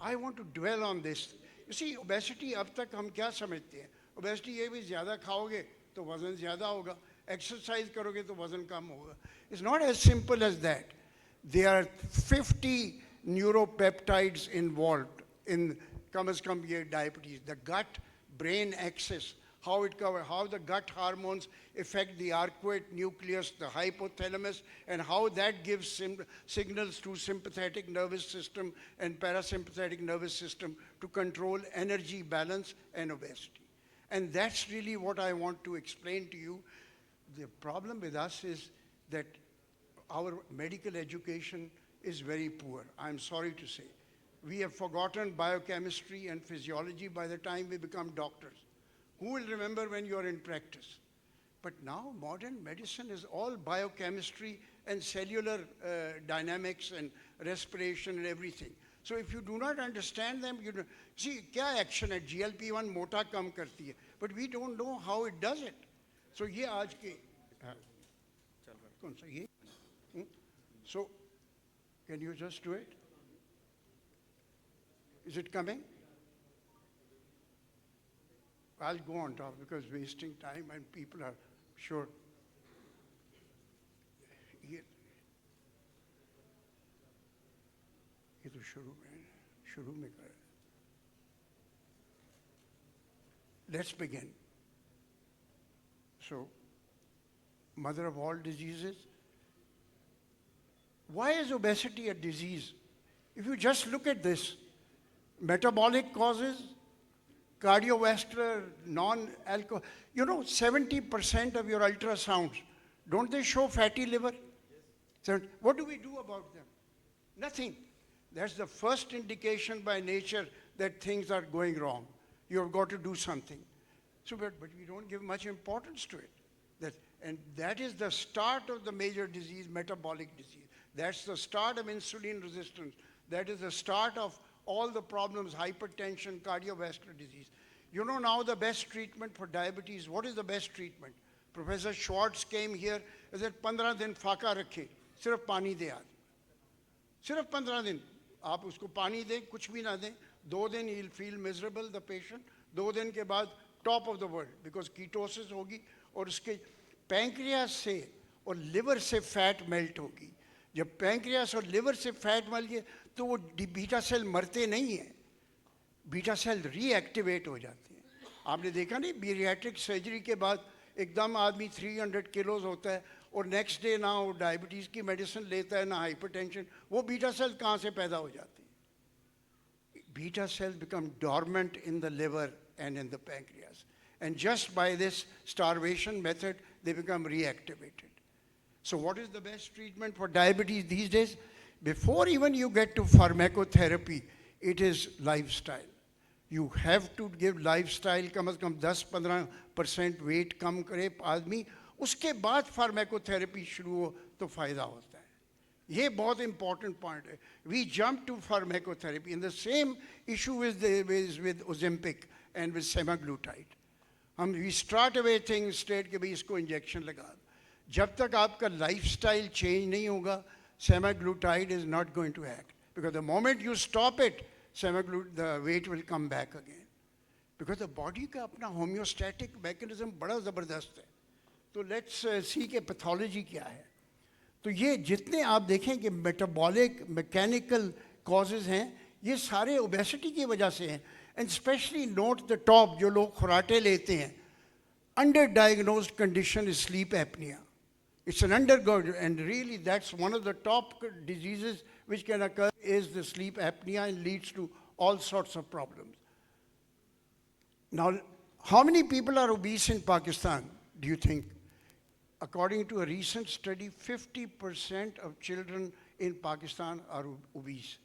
I want to dwell on this. You see, obesity अब तक हम क्या समझते हैं? Obesity ये भी ज़्यादा खाओगे तो वज़न ज़्यादा होगा, exercise करोगे तो वज़न कम होगा. It's not as simple as that. There are 50 neuropeptides involved in कम से कम ये diabetes. The gut-brain axis, how the gut hormones affect the arcuate nucleus, the hypothalamus, and how that gives signals to sympathetic nervous system and parasympathetic nervous system to control energy balance and obesity. And that's really what I want to explain to you. The problem with us is that our medical education is very poor, I'm sorry to say. We have forgotten biochemistry and physiology by the time we become doctors. Who will remember when you're in practice? But now modern medicine is all biochemistry and cellular dynamics and respiration and everything. So if you do not understand them, you see, kya action hai? GLP-1 mota kam karti hai, but we don't know how it does it. So ye aaj ke, kaun sa ye? So can you just do it? Is it coming? I'll go on top because wasting time and people are sure. ये तो शुरू में कर. Let's begin. So, mother of all diseases. Why is obesity a disease? If you just look at this, metabolic causes, cardiovascular, non-alcohol. You know, 70% of your ultrasounds, don't they show fatty liver? So what do we do about them? Nothing. That's the first indication by nature that things are going wrong. You've got to do something. So, but we don't give much importance to it. And that is the start of the major disease, metabolic disease. That's the start of insulin resistance. That is the start of all the problems, hypertension, cardiovascular disease. You know now the best treatment for diabetes. What is the best treatment? Professor Schwartz came here and said, 15 दिन फाका रखे, सिर्फ पानी दे आदमी. सिर्फ 15 दिन, आप उसको पानी दें, कुछ भी ना दें, 2 दिन he'll feel miserable, the patient. 2 दिन के बाद top of the world, because ketosis होगी और उसके pancreas से और liver से fat melt होगी. जब pancreas और liver से fat मल गए तो वो बीटा सेल मरते नहीं हैं, बीटा सेल रीएक्टिवेट हो जाते हैं. आपने देखा नहीं, बीरियाट्रिक सर्जरी के बाद एकदम आदमी 300 किलोज होता है और नेक्स्ट डे ना वो डायबिटीज़ की मेडिसिन लेता है ना हाइपरटेंशन, वो बीटा सेल कहाँ से पैदा हो जाते हैं? Beta cells become dormant in the liver and in the pancreas, and just by this starvation method they become reactivated. So what is the best treatment for diabetes these days? Before even you get to pharmacotherapy, it is lifestyle. You have to give lifestyle, कम से कम 10-15% weight कम करे आदमी, उसके बाद pharmacotherapy शुरू हो तो फायदा होता है. ये बहुत important point है. We jump to pharmacotherapy, and the same issue is with Ozempic and with semaglutide. We start away things straight कि भाई इसको injection लगा. जब तक आपका lifestyle change नहीं होगा, semaglutide is not going to act, because the moment you stop it, the weight will come back again, because the body का अपना homeostatic mechanism बड़ा ज़बरदस्त है. तो let's see कि pathology क्या है. तो ये जितने आप देखें कि metabolic mechanical causes हैं, ये सारे obesity की वजह से हैं. And especially note the top, जो लोग खुराटे लेते हैं, underdiagnosed condition is sleep apnea. It's an undergird, and really that's one of the top diseases which can occur is the sleep apnea and leads to all sorts of problems. Now, how many people are obese in Pakistan, do you think? According to a recent study, 50% of children in Pakistan are obese.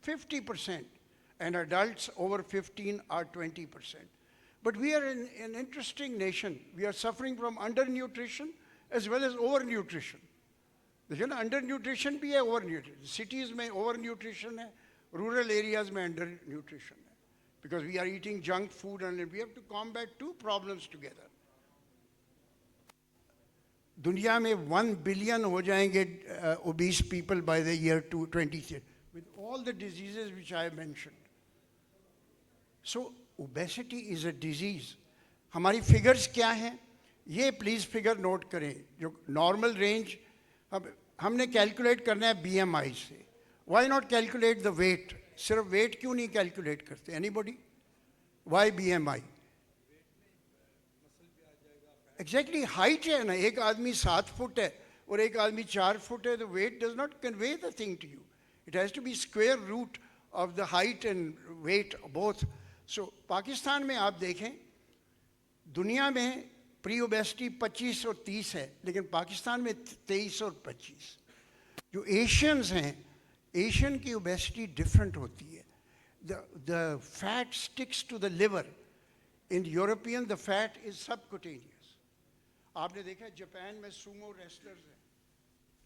50%. And adults over 15 are 20%. But we are in an interesting nation. We are suffering from undernutrition as well as overnutrition. देखिए ना, undernutrition भी है, overnutrition. Cities में overnutrition है, rural areas में undernutrition है. Because we are eating junk food and we have to combat two problems together. दुनिया में 1 billion हो जाएंगे obese people by the year 2030, with all the diseases which I have mentioned. So obesity is a disease. हमारी figures क्या हैं, ये please figure note करें। जो नॉर्मल रेंज हमने कैलकुलेट करना है बीएमआई से। Why not calculate the weight? सिर्फ वेट क्यों नहीं कैलकुलेट करते? Anybody? Why BMI? Exactly height है ना, एक आदमी 7 फुट है और एक आदमी 4 फुट है, तो weight does not convey the thing to you. It has to be square root of the height and weight both. So Pakistan में आप देखें, दुनिया में प्री ओबेसिटी 25 और 30 है, लेकिन पाकिस्तान में 23 और 25। जो एशियंस हैं, एशियन की ओबेसिटी डिफरेंट होती है। The fat sticks to the liver. In European the fat is subcutaneous. आपने देखा है जापान में सूमो रेसलर्स हैं,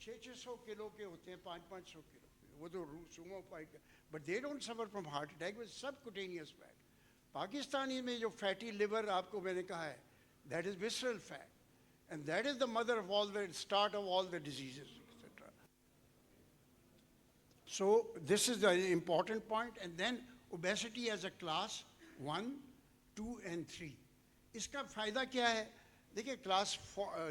600 किलो के होते हैं, 500 किलो के, वो तो sumo fight, but they don't suffer from heart attack with subcutaneous fat. Pakistani में जो फैटी लिवर आपको मैंने कहा है, that is visceral fat, and that is the mother of all the start of all the diseases etcetera. So this is the important point. And then obesity as a class 1, 2 and 3। इसका फ़ायदा क्या है? देखिए, class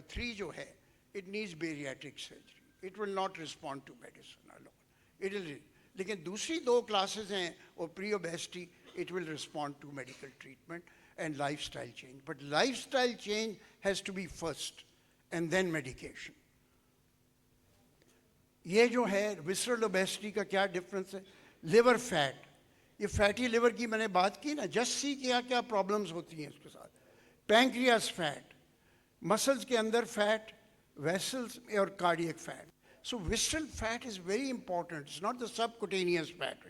3 जो है, it needs bariatric surgery, it will not respond to medicine alone, it will. लेकिन दूसरी 2 classes हैं, और pre obesity, it will respond to medical treatment and lifestyle change. But lifestyle change has to be first and then medication. ये जो है visceral obesity का क्या difference है? Liver fat, ये fatty liver की मैंने बात की ना, just see क्या क्या problems होती हैं इसके साथ। Pancreas fat, muscles के अंदर fat, vessels और cardiac fat. So visceral fat is very important. It's not the subcutaneous fat.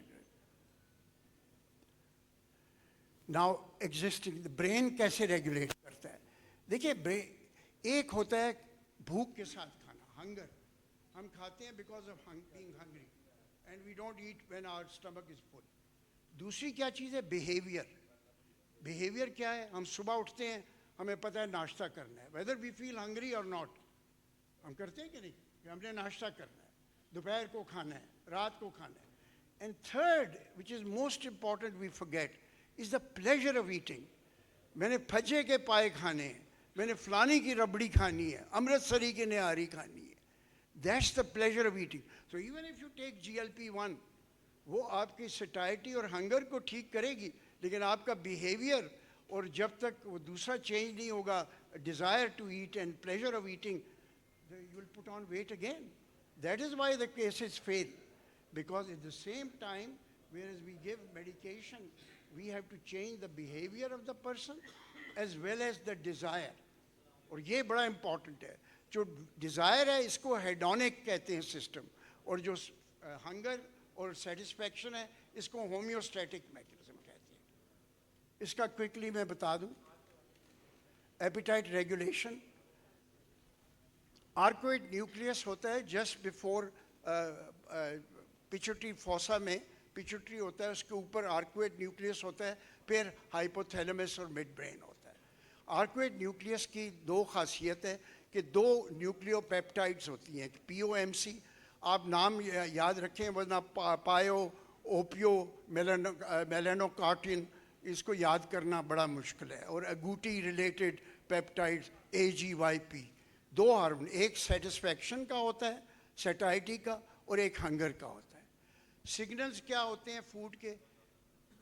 Now existing the brain कैसे रेगुलेट करता है? देखिए, ब्रेन एक होता है भूख के साथ खाना, हंगर। हम खाते हैं because of being hungry, and we don't eat when our stomach is full. दूसरी क्या चीज़ है? बिहेवियर। बिहेवियर क्या है? हम सुबह उठते हैं, हमें पता है नाश्ता करना है, वेदर वी फील हंग्री और नॉट। हम करते हैं कि नहीं कि हमने नाश्ता करना है, दोपहर को खाना है, रात को खाना है। And third, which is most important, we forget, is the pleasure of eating. मैंने फजे के पाए खाने हैं, मैंने फलानी की रबड़ी खानी है, अमृतसरी की निहारी खानी है। That's the pleasure of eating. So even if you take GLP-1, वो आपकी satiety और hunger को ठीक करेगी, लेकिन आपका behavior और जब तक वो दूसरा change नहीं होगा, desire to eat and pleasure of eating, you will put on weight again. That is why the cases fail, because at the same time, whereas we give medication, we have to change the behavior of the person as well as the desire. और ये बड़ा important है। जो desire है, इसको hedonic कहते हैं system, और जो hunger और satisfaction है, इसको homeostatic mechanism कहते हैं। इसका quickly मैं बता दूं। Appetite regulation, arcuate nucleus होता है just before pituitary fossa में, पिट्यूटरी होता है, उसके ऊपर आर्कुएट न्यूक्लियस होता है, फिर हाइपोथैलेमस और मिड ब्रेन होता है। आर्कुएट न्यूक्लियस की 2 खासियत है कि 2 न्यूक्लियोपेप्टाइड्स होती हैं, POMC। आप नाम याद रखें, वरना पायो, ओपियो, मेलानोकार्टिन, इसको याद करना बड़ा मुश्किल है। और अगूटी रिलेटेड पेप्टाइड्स, AGYP। 2 हार्मोन, एक सेटिस्फैक्शन का होता है, सैटिस्फैक्टी का, और एक हंगर का होता है। सिग्नल्स क्या होते हैं फूड के?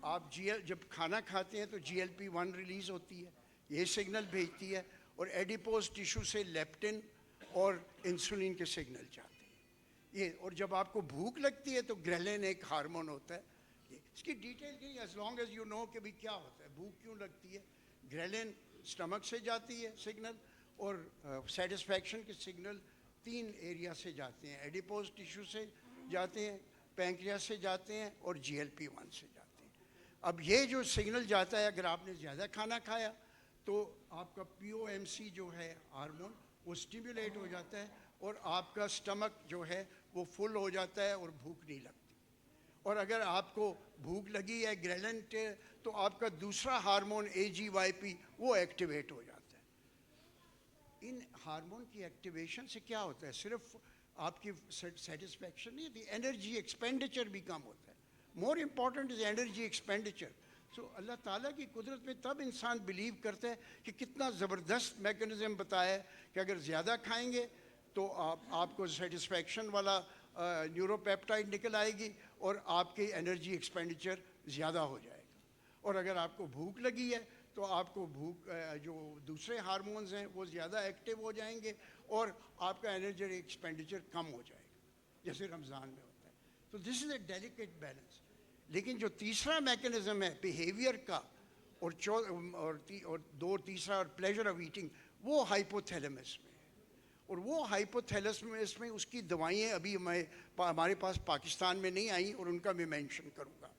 आप जब खाना खाते हैं तो GLP-1 रिलीज होती है, ये सिग्नल भेजती है, और एडिपोज टिश्यू से लेप्टिन और इंसुलिन के सिग्नल जाते हैं ये। और जब आपको भूख लगती है तो ग्रेलिन एक हार्मोन होता है। इसकी डिटेल नहीं, as long as you know कि भाई क्या होता है, भूख क्यों लगती है। ग्रेलिन स्टमक से जाती है सिग्नल, और सेटिस्फैक्शन के सिग्नल 3 एरिया से जाते हैं, एडिपोज टिश्यू से जाते हैं, पैंक्रियास से जाते हैं, और GLP-1 से जाते हैं। अब ये जो सिग्नल जाता है, अगर आपने ज़्यादा खाना खाया तो आपका POMC जो है हार्मोन, वो स्टिमुलेट हो जाता है, और आपका स्टमक जो है वो फुल हो जाता है और भूख नहीं लगती। और अगर आपको भूख लगी है ग्रेलिन के, तो आपका दूसरा हार्मोन AGYP वो एक्टिवेट हो जाता है। इन हार्मोन की एक्टिवेशन से क्या होता है? सिर्फ आपकी सेटिस्फैक्शन नहीं, दी एनर्जी एक्सपेंडिचर भी कम होता है। More important is energy expenditure. So Allah ताला की कुदरत में तब इंसान बिलीव करता है कि कितना ज़बरदस्त मैकेनिज़्म बताया है कि अगर ज़्यादा खाएंगे तो आपको सेटिस्फैक्शन वाला न्यूरोपेप्टाइड निकल आएगी और आपकी एनर्जी एक्सपेंडिचर ज़्यादा हो जाएगा। और अगर आपको भूख लगी है तो आपको भूख जो दूसरे हार्मोन्स हैं वो ज़्यादा एक्टिव हो जाएंगे और आपका एनर्जी एक्सपेंडिचर कम हो जाएगा, जैसे रमज़ान में होता है। तो this is a delicate balance. लेकिन जो तीसरा मैकेनिज़्म है बिहेवियर का और तीसरा और प्लेजर ऑफ ईटिंग, वो हाइपोथैलेमस में है। और वो हाइपोथैलेमस में उसकी दवाइयाँ अभी हमारे पास पाकिस्तान में नहीं आई और उनका मैं मेंशन करूँगा।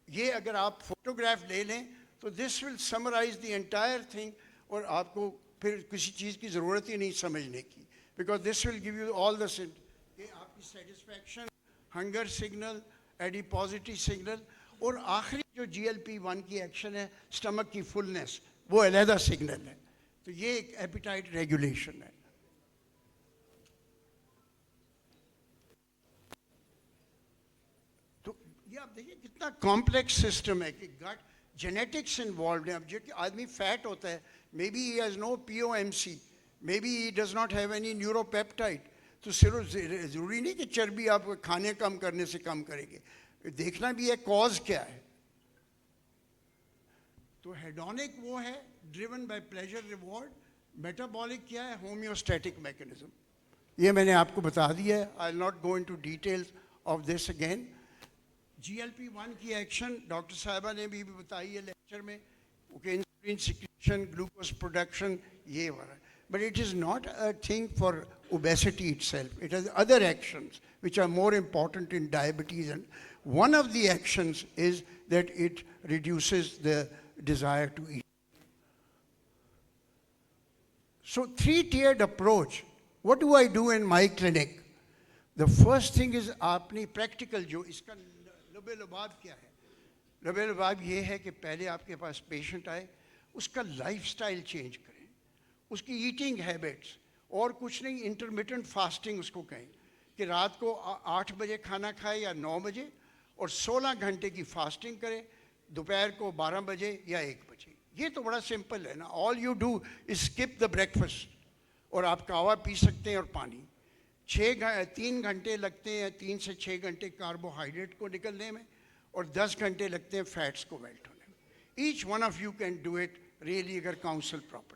ये अगर आप फोटोग्राफ ले लें तो this will summarize the entire thing, और आपको फिर किसी चीज़ की ज़रूरत ही नहीं समझने की, because this will give you all the कि आपकी सेटिस्फैक्शन, हंगर सिग्नल, एडिपोजिटी सिग्नल, और आखिरी जो GLP-1 की एक्शन है स्टमक की फुलनेस, वो अलहदा सिग्नल है। तो ये एक एपिटाइट रेगुलेशन है। तो ये आप देखिए कितना कॉम्प्लेक्स सिस्टम है कि गट जेनेटिक्स इन्वॉल्व है। अब जो आदमी फैट होता है, maybe he has no POMC, maybe he does not have any neuropeptide, तो सिर्फ ज़रूरी नहीं कि चर्बी आप खाने कम करने से कम करेंगे, देखना भी है कॉज क्या है। तो हेडोनिक वो है driven by pleasure reward, metabolic क्या है, होम्योस्टैटिक मैकेनिज्म। ये मैंने आपको बता दिया है, I will not go into details of this again. GLP-1 की एक्शन डॉक्टर साहिबा ने भी बताई है लेक्चर में, इंसुलिन सिक्रीशन, ग्लूकोज प्रोडक्शन, ये वाला। But it is not a thing for obesity itself. It has other actions which are more important in diabetes, and one of the actions is that it reduces the desire to eat. So three-tiered approach. What do I do in my clinic? The first thing is आपने practical जो इसका लबे-लबाब क्या है? लबे-लबाब ये है कि पहले आपके पास पेशेंट आए, उसका लाइफस्टाइल चेंज करें, उसकी ईटिंग हैबिट्स, और कुछ नहीं, इंटरमिटेंट फास्टिंग उसको कहें कि रात को 8 बजे खाना खाए या 9 बजे, और 16 घंटे की फास्टिंग करे, दोपहर को 12 बजे या 1 बजे। ये तो बड़ा सिंपल है ना। All you do is skip the breakfast, और आप कावा पी सकते हैं और पानी। 3 घंटे लगते हैं, 3 से 6 घंटे कार्बोहाइड्रेट को निकलने में, और 10 घंटे लगते हैं फैट्स को मेल्ट होने में। Each one of you can do it really अगर counsel properly.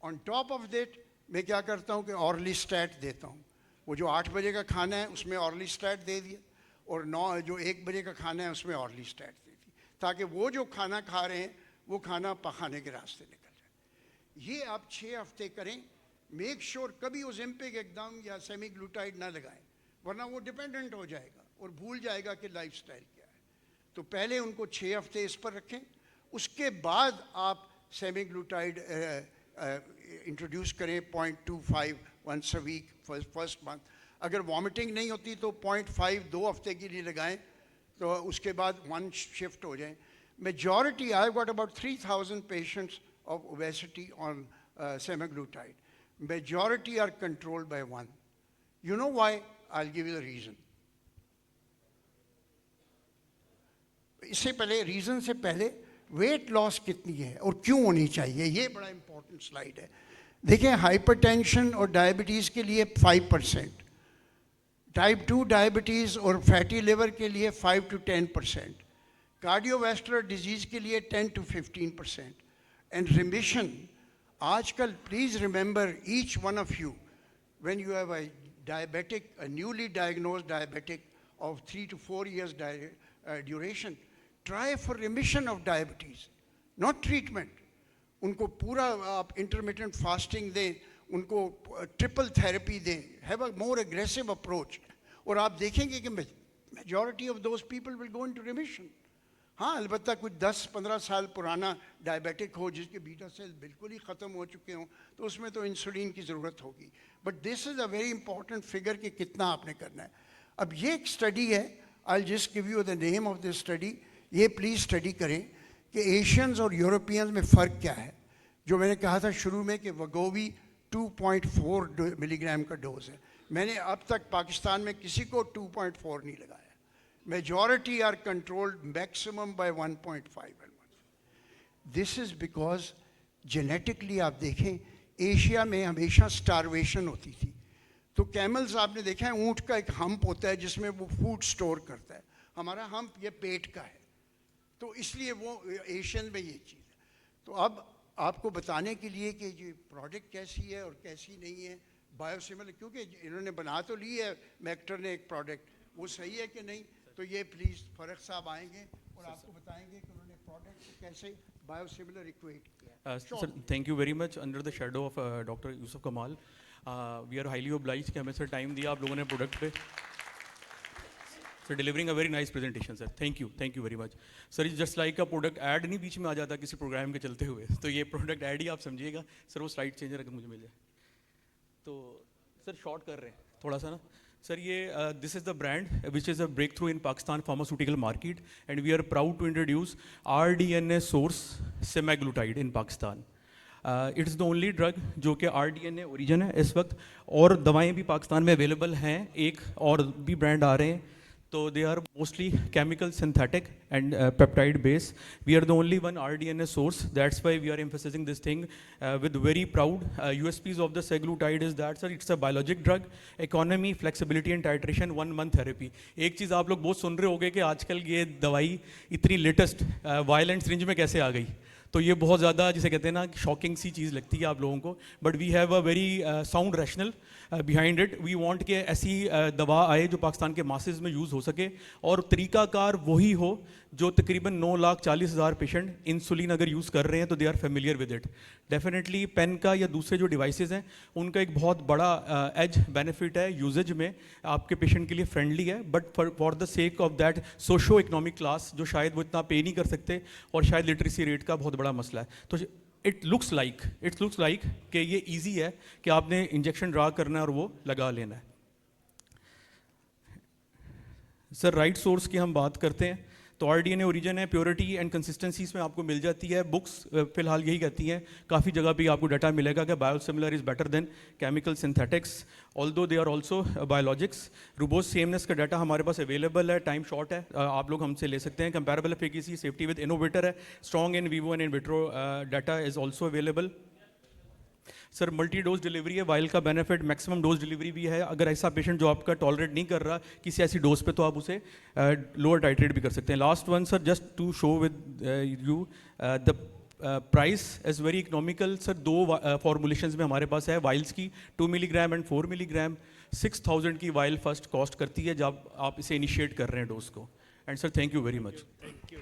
On top of that मैं क्या करता हूँ कि ऑर्ली स्टैट देता हूँ। वो जो 8 बजे का खाना है उसमें ऑर्ली स्टैट दे दिया, और 9 जो 1 बजे का खाना है उसमें ऑर्ली स्टैट दे दी, ताकि वो जो खाना खा रहे हैं वो खाना पखाने के रास्ते निकल जाए। ये आप 6 हफ्ते करें। मेक श्योर कभी ओज़ेम्पिक एकदम या सेमी ग्लूटाइड ना लगाएं, वरना वो डिपेंडेंट हो जाएगा और भूल जाएगा कि लाइफस्टाइल क्या है। तो पहले उनको 6 हफ्ते इस पर रखें, उसके बाद आप सेमी ग्लूटाइड इंट्रोड्यूस करें 0.25 once a week first month. अगर वॉमिटिंग नहीं होती तो 0.5 2 हफ्ते के लिए लगाएं, तो उसके बाद 1 शिफ्ट हो जाए। Majority, I got about 3000 patients of obesity on semaglutide. Majority are controlled by one. You know why? I'll give you the reason. इससे पहले, रीज़न से पहले वेट लॉस कितनी है और क्यों होनी चाहिए, ये बड़ा इंपॉर्टेंट स्लाइड है। देखें, हाइपरटेंशन और डायबिटीज़ के लिए 5%, टाइप 2 डायबिटीज़ और फैटी लिवर के लिए 5 to 10%, कार्डियोवैस्कुलर डिजीज़ के लिए 10 to 15%, एंड रिमिशन। आजकल please remember each one of you, when you have a diabetic, a newly diagnosed diabetic of 3 to 4 years duration, try for remission of diabetes, not treatment. उनको पूरा आप intermittent fasting दें, उनको triple therapy दें, have a more aggressive approach, और आप देखेंगे कि majority of those people will go into remission. हाँ, अलबत्ता कुछ 10-15 साल पुराना डायबिटिक हो जिसके बीटा सेल बिल्कुल ही ख़त्म हो चुके हों, तो उसमें तो इंसुलिन की ज़रूरत होगी। But this is a very important figure कि कितना आपने करना है। अब ये एक स्टडी है, I just give you the name of this study. ये प्लीज़ स्टडी करें कि एशियंस और यूरोपियंस में फ़र्क क्या है। जो मैंने कहा था शुरू में कि वगोवी 2.4 मिलीग्राम का डोज है, मैंने अब तक पाकिस्तान में किसी को 2.4 नहीं लगाया। Majority are controlled maximum by 1.5 and 1. This is because genetically आप देखें एशिया में हमेशा स्टारवेशन होती थी, तो कैमल्स आपने देखा है ऊँट का एक हम्प होता है जिसमें वो फूड स्टोर करता है, हमारा हम्प ये पेट का है, तो इसलिए वो एशियन में ये चीज़ है। तो अब आपको बताने के लिए कि ये प्रोडक्ट कैसी है और कैसी नहीं है बायोसिमिलर, क्योंकि इन्होंने बना तो ली है मैक्टर ने एक प्रोडक्ट, वो सही है कि नहीं, तो ये प्लीज़ फ़रक साहब आएंगे और आपको बताएंगे कि उन्होंने प्रोडक्ट को कैसे बायोसिमिलर इक्वेट किया। Sir thank you very much under the shadow of doctor Yusuf कमाल, वी आर हाईली ऑब्लाइज्ड कि हमें सर टाइम दिया आप लोगों ने प्रोडक्ट पे, sir delivering a very nice presentation sir, thank you very much sir. Is just like a product add नहीं बीच में आ जाता किसी प्रोग्राम के चलते हुए, तो ये प्रोडक्ट ऐड ही आप समझिएगा सर। वो स्लाइड चेंजर अगर मुझे मिल जाए तो सर, शॉर्ट कर रहे हैं थोड़ा सा ना सर। ये this is the brand which is a breakthrough in Pakistan pharmaceutical market and we are proud to introduce RDNA source semaglutide in Pakistan. It's the only drug जो कि RDNA ओरिजिन है इस वक्त, और दवाएं भी पाकिस्तान में अवेलेबल हैं, एक और भी ब्रांड आ रहे हैं, तो they are mostly chemical synthetic and peptide base. We are the only one RDNA source, that's why we are emphasizing this thing with very proud. USPs of the semaglutide is that sir it's a biologic drug, economy, flexibility and titration, 1 month therapy. एक चीज़ आप लोग बहुत सुन रहे होंगे कि आजकल ये दवाई इतनी लेटेस्ट वायल एंड सिरिंज में कैसे आ गई, तो ये बहुत ज़्यादा जिसे कहते हैं ना शॉकिंग सी चीज़ लगती है आप लोगों को, but we have a very sound rational behind it. We want कि ऐसी दवा आए जो पाकिस्तान के मासेस में यूज़ हो सके, और तरीकाकार वही हो जो तकरीबन 9,40,000 पेशेंट इंसुलिन अगर यूज़ कर रहे हैं तो they are familiar with it. Definitely pen का या दूसरे जो डिवाइसेस हैं उनका एक बहुत बड़ा एज बेनिफिट है यूजेज में, आपके पेशेंट के लिए फ्रेंडली है, but for the sake of that socio economic class जो शायद वो इतना पे नहीं कर सकते, और शायद लिटरेसी रेट का बहुत बड़ा मसला है, तो इट लुक्स लाइक कि ये ईजी है कि आपने इंजेक्शन ड्रा करना है और वो लगा लेना है। सर राइट सोर्स की हम बात करते हैं तो RDNA ओरिजिन है, प्योरिटी एंड कंसिस्टेंसी इसमें आपको मिल जाती है। बुक्स फिलहाल यही कहती हैं, काफ़ी जगह पे आपको डाटा मिलेगा कि biosimilar is better than chemical synthetics, although they are also biologics. रूबोज सेमनेस का डाटा हमारे पास अवेलेबल है, टाइम शॉर्ट है, आप लोग हमसे ले सकते हैं। Comparable efficacy, safety with innovator है, strong in vivo and in vitro data is also available. Sir multi dose delivery है, वाइल का बेनिफिट मैक्सिमम डोज डिलीवरी भी है। अगर ऐसा पेशेंट जो आपका टॉलरेट नहीं कर रहा किसी ऐसी डोज पे, तो आप उसे लोअर टाइट्रेट भी कर सकते हैं। Last one sir, just to show with you the price is very economical sir. 2 formulations में हमारे पास है वाइल्स की, 2 मिलीग्राम एंड 4 मिलीग्राम। 6,000 की वाइल फर्स्ट कॉस्ट करती है जब आप इसे इनिशिएट कर रहे हैं डोज को। And sir thank you very much. Thank you.